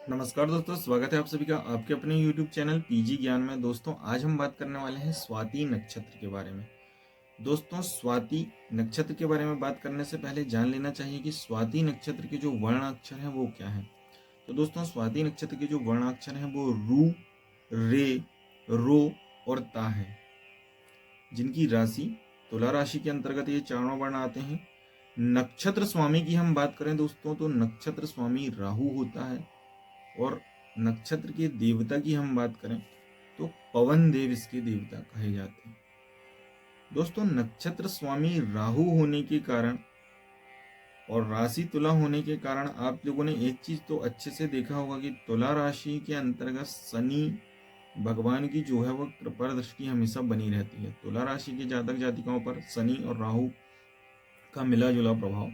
नमस्कार दोस्तों, स्वागत है आप सभी का आपके अपने YouTube चैनल पीजी ज्ञान में। दोस्तों, आज हम बात करने वाले हैं स्वाति नक्षत्र के बारे में। दोस्तों, स्वाति नक्षत्र के बारे में बात करने से पहले जान लेना चाहिए कि स्वाति नक्षत्र के जो वर्णाक्षर हैं वो क्या हैं। तो दोस्तों, स्वाति नक्षत्र के जो वर्णाक्षर हैं वो रू, रे, रो और ता है, जिनकी राशि तुला राशि के अंतर्गत ये चारों वर्ण आते हैं। नक्षत्र स्वामी की हम बात करें दोस्तों, तो नक्षत्र स्वामी राहु होता है। और नक्षत्र के देवता की हम बात करें तो पवन देव इसके देवता कहे जाते हैं। दोस्तों, नक्षत्र स्वामी राहु होने के कारण और राशि तुला होने के कारण आप लोगों ने एक चीज तो अच्छे से देखा होगा कि तुला राशि के अंतर्गत शनि भगवान की जो है वो कृपा दृष्टि हमेशा बनी रहती है। तुला राशि के जातक जातिकाओं पर शनि और राहु का मिला जुला प्रभाव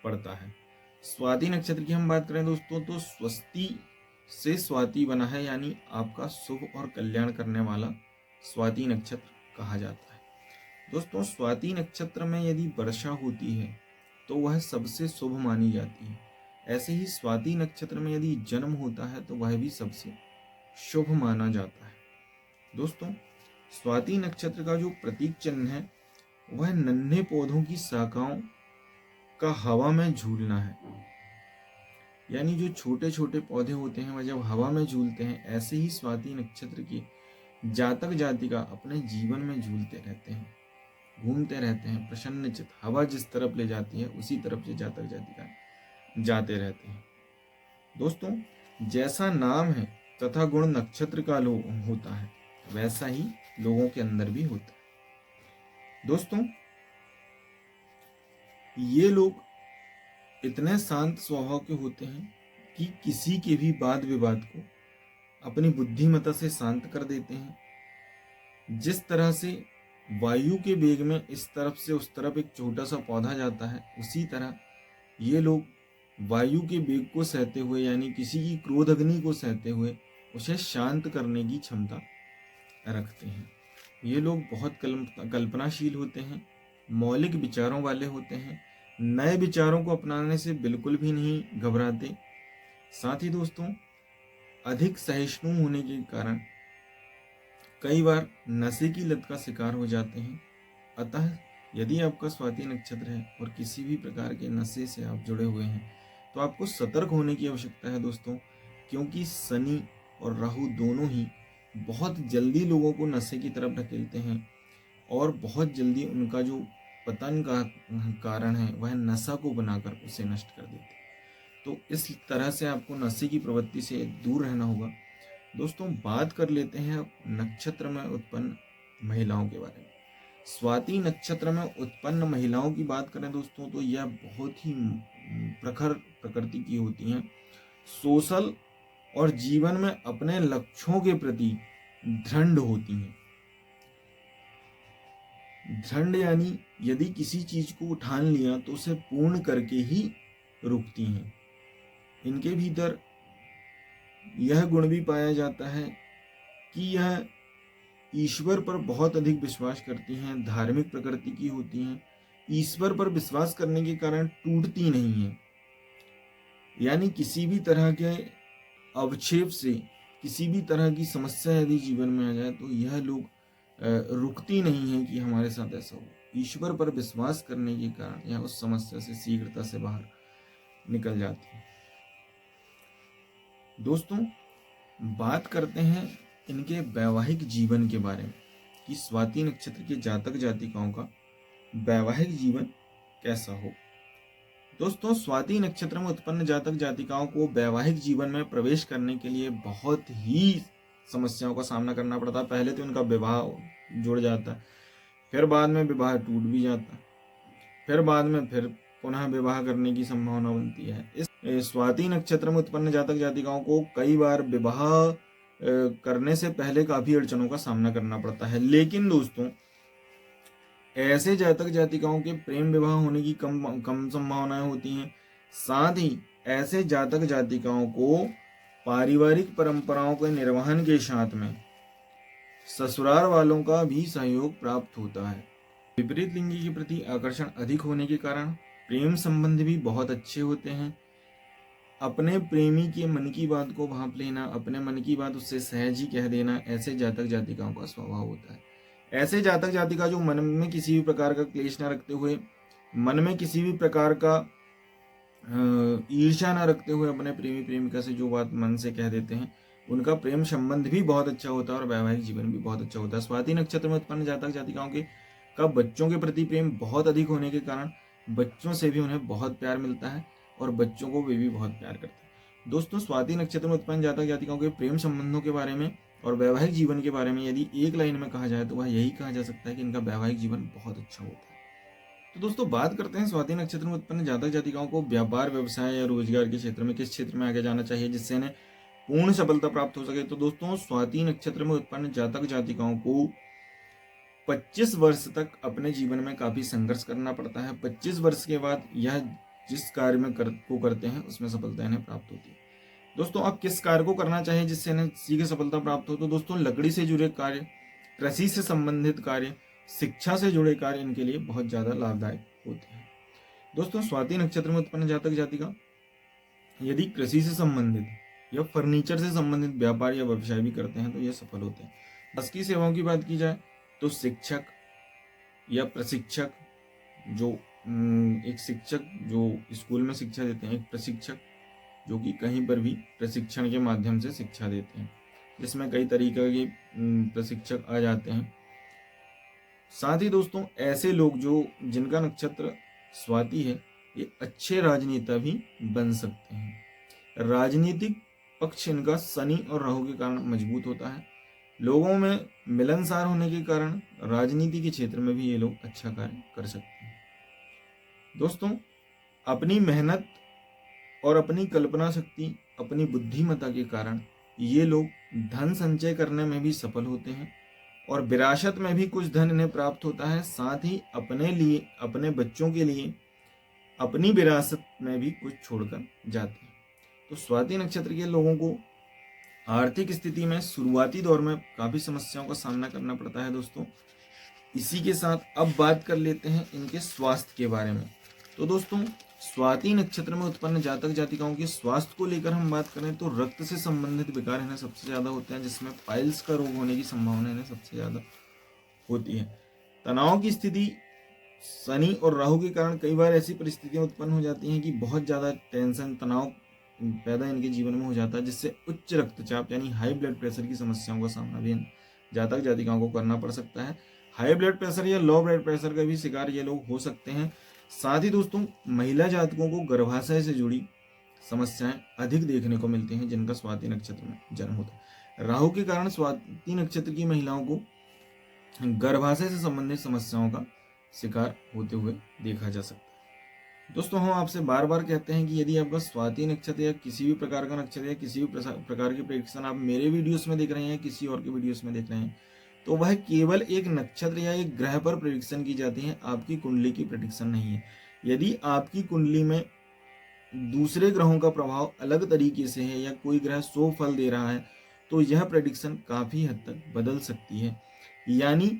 पड़ता है। स्वाति नक्षत्र की हम बात करें दोस्तों, तो स्वस्ति से स्वाति बना है, यानी आपका शुभ और कल्याण करने वाला स्वाति नक्षत्र कहा जाता है। दोस्तों, स्वाति नक्षत्र में यदि वर्षा होती है तो वह सबसे शुभ मानी जाती है। ऐसे ही स्वाति नक्षत्र में यदि जन्म होता है तो वह भी सबसे शुभ माना जाता है। दोस्तों, स्वाति नक्षत्र का जो प्रतीक चिन्ह है वह नन्हे पौधों की शाखाओं का हवा में झूलना है। यानी जो छोटे छोटे पौधे होते हैं वह जब हवा में झूलते हैं, ऐसे ही स्वाति नक्षत्र के जातक जातिका अपने जीवन में झूलते रहते हैं, घूमते रहते हैं प्रसन्नचित। हवा जिस तरफ ले जाती है उसी तरफ से जातक जातिका जाते रहते हैं। दोस्तों, जैसा नाम है तथा गुण नक्षत्र का होता है, वैसा ही लोगों के अंदर भी होता है। दोस्तों, ये लोग इतने शांत स्वभाव के होते हैं कि किसी के भी वाद विवाद को अपनी बुद्धिमत्ता से शांत कर देते हैं। जिस तरह से वायु के वेग में इस तरफ से उस तरफ एक छोटा सा पौधा जाता है, उसी तरह ये लोग वायु के वेग को सहते हुए, यानी किसी की क्रोध अग्नि को सहते हुए उसे शांत करने की क्षमता रखते हैं। ये लोग बहुत कल्पनाशील होते हैं, मौलिक विचारों वाले होते हैं, नए विचारों को अपनाने से बिल्कुल भी नहीं घबराते। साथ ही दोस्तों, अधिक सहिष्णु होने के कारण कई बार नशे की लत का शिकार हो जाते हैं। अतः यदि आपका स्वाति नक्षत्र है और किसी भी प्रकार के नशे से आप जुड़े हुए हैं तो आपको सतर्क होने की आवश्यकता है दोस्तों, क्योंकि शनि और राहु दोनों ही बहुत जल्दी लोगों को नशे की तरफ ढकेलते हैं और बहुत जल्दी उनका जो पतन का कारण है वह नशा को बनाकर उसे नष्ट कर देते हैं। तो इस तरह से आपको नशे की प्रवृत्ति से दूर रहना होगा। दोस्तों, बात कर लेते हैं अब नक्षत्र में उत्पन्न महिलाओं के बारे में। स्वाति नक्षत्र में उत्पन्न महिलाओं की बात करें दोस्तों, तो यह बहुत ही प्रखर प्रकृति की होती हैं। सोशल और जीवन में अपने लक्ष्यों के प्रति दृढ़ होती हैं। दृढ़ यानी यदि किसी चीज को उठान लिया तो उसे पूर्ण करके ही रुकती हैं। इनके भीतर यह गुण भी पाया जाता है कि यह ईश्वर पर बहुत अधिक विश्वास करती हैं, धार्मिक प्रकृति की होती हैं। ईश्वर पर विश्वास करने के कारण टूटती नहीं है, यानी किसी भी तरह के अवक्षेप से, किसी भी तरह की समस्या यदि जीवन में आ जाए तो यह लोग रुकती नहीं है कि हमारे साथ ऐसा हो। ईश्वर पर विश्वास करने के कारण यह उस समस्या से शीघ्रता से बाहर निकल जाती है। दोस्तों, बात करते हैं इनके वैवाहिक जीवन के बारे में कि स्वाति नक्षत्र के जातक जातिकाओं का वैवाहिक जीवन कैसा हो। दोस्तों, स्वाति नक्षत्र में उत्पन्न जातक जातिकाओं को वैवाहिक जीवन में प्रवेश करने के लिए बहुत ही समस्याओं का सामना करना पड़ता है। पहले तो उनका विवाह जुड़ जाता है, फिर बाद में विवाह टूट भी जाता है, फिर बाद में फिर पुनः विवाह करने की संभावना बनती है। इस स्वाति नक्षत्र में उत्पन्न जातक जातिकाओं को कई बार विवाह करने से पहले काफी अड़चनों का सामना करना पड़ता है। लेकिन दोस्तों, ऐसे जातक जातिकाओं के प्रेम विवाह होने की कम संभावनाएं होती हैं। साथ ही ऐसे जातक जातिकाओं को पारिवारिक परंपराओं के निर्वहन के साथ में ससुराल वालों का भी सहयोग प्राप्त होता है। विपरीत लिंगी के प्रति आकर्षण अधिक होने के कारण प्रेम संबंध भी बहुत अच्छे होते हैं। अपने प्रेमी के मन की बात को भांप लेना, अपने मन की बात उससे सहज ही कह देना, ऐसे जातक जातिकाओं का स्वभाव होता है। ऐसे जातक जातिका जो मन में किसी भी प्रकार का क्लेश न रखते हुए, मन में किसी भी प्रकार का ईर्ष्या न रखते हुए अपने प्रेमी प्रेमिका से जो बात मन से कह देते हैं, उनका प्रेम संबंध भी बहुत अच्छा होता है और वैवाहिक जीवन भी बहुत अच्छा होता है। स्वाति नक्षत्र में उत्पन्न जातक जातिकाओं के का बच्चों के प्रति प्रेम बहुत अधिक होने के कारण बच्चों से भी उन्हें बहुत प्यार मिलता है और बच्चों को वे भी बहुत प्यार करते हैं। दोस्तों, स्वाति नक्षत्र में उत्पन्न जातक जातिकाओं के प्रेम संबंधों के बारे में और वैवाहिक जीवन के बारे में यदि एक लाइन में कहा जाए तो वह यही कहा जा सकता है कि इनका वैवाहिक जीवन बहुत अच्छा होता है। तो दोस्तों, बात करते हैं स्वाति नक्षत्र में उत्पन्न जातक जातिकाओं को व्यापार, व्यवसाय या रोजगार के क्षेत्र में किस क्षेत्र में आगे जाना चाहिए जिससे इन्हें पूर्ण सफलता प्राप्त हो सके। तो दोस्तों, स्वाति नक्षत्र में उत्पन्न जातक जातिकाओं को 25 वर्ष तक अपने जीवन में काफी संघर्ष करना पड़ता है। 25 वर्ष के बाद यह जिस कार्य में करते हैं उसमें सफलता इन्हें प्राप्त होती है। दोस्तों, अब किस कार्य को करना चाहिए जिससे इन्हें शीघ्र सफलता प्राप्त हो। तो दोस्तों, लकड़ी से जुड़े कार्य, कृषि से संबंधित कार्य, शिक्षा से जुड़े कार्य इनके लिए बहुत ज्यादा लाभदायक होते हैं। दोस्तों, स्वाति नक्षत्र में उत्पन्न जातक जातिका यदि कृषि से संबंधित या फर्नीचर से संबंधित व्यापार या व्यवसाय भी करते हैं तो ये सफल होते हैं। शासकीय सेवाओं की बात की जाए तो शिक्षक या प्रशिक्षक, जो एक शिक्षक जो स्कूल में शिक्षा देते हैं, एक प्रशिक्षक जो कि कहीं पर भी प्रशिक्षण के माध्यम से शिक्षा देते हैं, जिसमें कई तरीके के प्रशिक्षक आ जाते हैं। साथ ही दोस्तों, ऐसे लोग जिनका नक्षत्र स्वाति है, ये अच्छे राजनेता भी बन सकते हैं। राजनीतिक पक्ष इनका शनि और राहु के कारण मजबूत होता है। लोगों में मिलनसार होने के कारण राजनीति के क्षेत्र में भी ये लोग अच्छा कार्य कर सकते हैं। दोस्तों, अपनी मेहनत और अपनी कल्पना शक्ति, अपनी बुद्धिमत्ता के कारण ये लोग धन संचय करने में भी सफल होते हैं और विरासत में भी कुछ धन इन्हें प्राप्त होता है। साथ ही अपने लिए, अपने बच्चों के लिए अपनी विरासत में भी कुछ छोड़कर जाते हैं। तो स्वाति नक्षत्र के लोगों को आर्थिक स्थिति में शुरुआती दौर में काफी समस्याओं का सामना करना पड़ता है। दोस्तों, इसी के साथ अब बात कर लेते हैं इनके स्वास्थ्य के बारे में। तो दोस्तों, स्वाति नक्षत्र में उत्पन्न जातक जातिकाओं के स्वास्थ्य को लेकर हम बात करें तो रक्त से संबंधित विकार इन्हें सबसे ज्यादा होते हैं, जिसमें पाइल्स का रोग होने की संभावना इन्हें सबसे ज्यादा होती है। तनाव की स्थिति शनि और राहु के कारण कई बार ऐसी परिस्थितियां उत्पन्न हो जाती हैं कि बहुत ज्यादा टेंशन, तनाव पैदा इनके जीवन में हो जाता है, जिससे उच्च रक्तचाप यानी हाई ब्लड प्रेशर की समस्याओं का सामना भी जातक जातिकाओं को करना पड़ सकता है। हाई ब्लड प्रेशर या लो ब्लड प्रेशर का भी शिकार ये लोग हो सकते हैं। साथ ही दोस्तों, महिला जातकों को गर्भाशय से जुड़ी समस्याएं अधिक देखने को मिलती हैं जिनका स्वाति नक्षत्र में जन्म होता है। राहु के कारण स्वाति नक्षत्र की महिलाओं को गर्भाशय से संबंधित समस्याओं का शिकार होते हुए देखा जा सकता है। दोस्तों, हम आपसे बार बार कहते हैं कि यदि आपका स्वाति नक्षत्र या किसी भी प्रकार का नक्षत्र या किसी भी प्रकार की प्रेडिक्शन आप मेरे वीडियोस में देख रहे हैं, किसी और के वीडियोस में देख रहे हैं, तो वह केवल एक नक्षत्र या एक ग्रह पर प्रेडिक्शन की जाती है, आपकी कुंडली की प्रेडिक्शन नहीं है। यदि आपकी कुंडली में दूसरे ग्रहों का प्रभाव अलग तरीके से है या कोई ग्रह 100 फल दे रहा है तो यह प्रेडिक्शन काफी हद तक बदल सकती है। यानी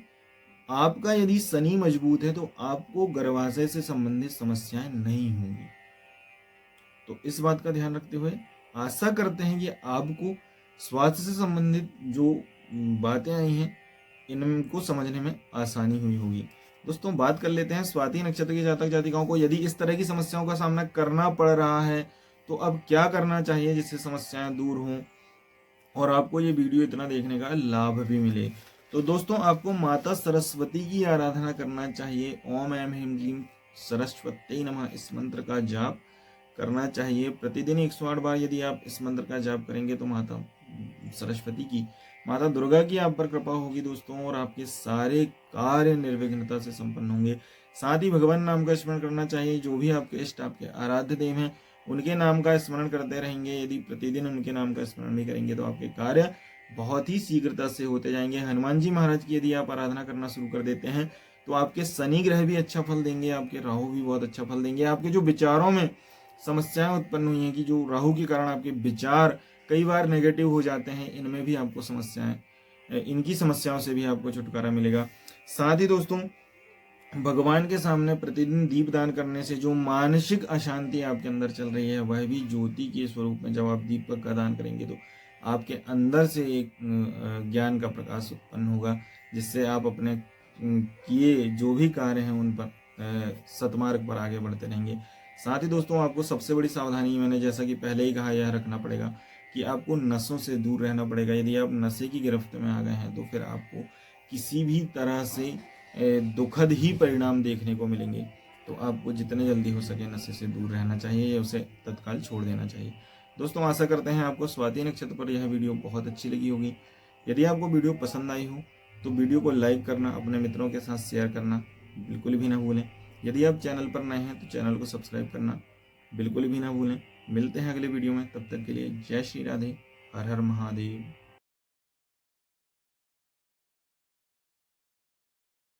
आपका यदि शनि मजबूत है तो आपको गर्भाशय से संबंधित समस्याएं नहीं होंगी। तो इस बात का ध्यान रखते हुए आशा करते हैं कि आपको स्वास्थ्य से संबंधित जो बातें आई हैं इनको समझने में आसानी हुई होगी। दोस्तों, बात कर लेते हैं स्वाति नक्षत्र के जातक जातिकाओं को यदि इस तरह की समस्याओं का सामना करना पड़ रहा है तो अब क्या करना चाहिए जिससे समस्याएं दूर हों और आपको ये वीडियो इतना देखने का लाभ भी मिले। तो दोस्तों, आपको माता सरस्वती की आराधना करना चाहिए। ओम ऐं ह्रीं क्लीं सरस्वत्यै नमः इस मंत्र का जाप करना चाहिए प्रतिदिन 108 बार। यदि आप इस मंत्र का जाप करेंगे तो माता सरस्वती की, माता दुर्गा की आप पर कृपा होगी दोस्तों और आपके सारे कार्य निर्विघ्नता से संपन्न होंगे। साथ ही भगवान नाम का स्मरण करना चाहिए। जो भी आपके इष्ट, आपके आराध्य देव हैं, उनके नाम का स्मरण करते रहेंगे। यदि प्रतिदिन उनके नाम का स्मरण भी करेंगे तो आपके कार्य बहुत ही शीघ्रता से होते जाएंगे। हनुमान जी महाराज की यदि आप आराधना करना शुरू कर देते हैं तो आपके शनि ग्रह भी अच्छा फल देंगे, आपके राहु भी बहुत अच्छा फल देंगे। आपके जो विचारों में समस्याएं उत्पन्न हुई हैं कि जो राहु के कारण आपके विचार कई बार नेगेटिव हो जाते हैं, इनमें भी आपको समस्याएं, इनकी समस्याओं से भी आपको छुटकारा मिलेगा। साथ ही दोस्तों, भगवान के सामने प्रतिदिन दीप दान करने से जो मानसिक अशांति आपके अंदर चल रही है वह भी ज्योति के स्वरूप में, जब आप दीपक का दान करेंगे तो आपके अंदर से एक ज्ञान का प्रकाश उत्पन्न होगा, जिससे आप अपने किए जो भी कार्य हैं उन पर सतमार्ग पर आगे बढ़ते रहेंगे। साथ ही दोस्तों आपको सबसे बड़ी सावधानी, मैंने जैसा कि पहले ही कहा, यह रखना पड़ेगा कि आपको नशों से दूर रहना पड़ेगा। यदि आप नशे की गिरफ्त में आ गए हैं तो फिर आपको किसी भी तरह से दुखद ही परिणाम देखने को मिलेंगे। तो आपको जितने जल्दी हो सके नशे से दूर रहना चाहिए या उसे तत्काल छोड़ देना चाहिए। दोस्तों आशा करते हैं आपको स्वाति नक्षत्र पर यह वीडियो बहुत अच्छी लगी होगी। यदि आपको वीडियो पसंद आई हो तो वीडियो को लाइक करना, अपने मित्रों के साथ शेयर करना बिल्कुल भी ना भूलें। यदि आप चैनल पर नए हैं तो चैनल को सब्सक्राइब करना बिल्कुल भी ना भूलें। मिलते हैं अगले वीडियो में, तब तक के लिए जय श्री राधे, हर हर महादेव।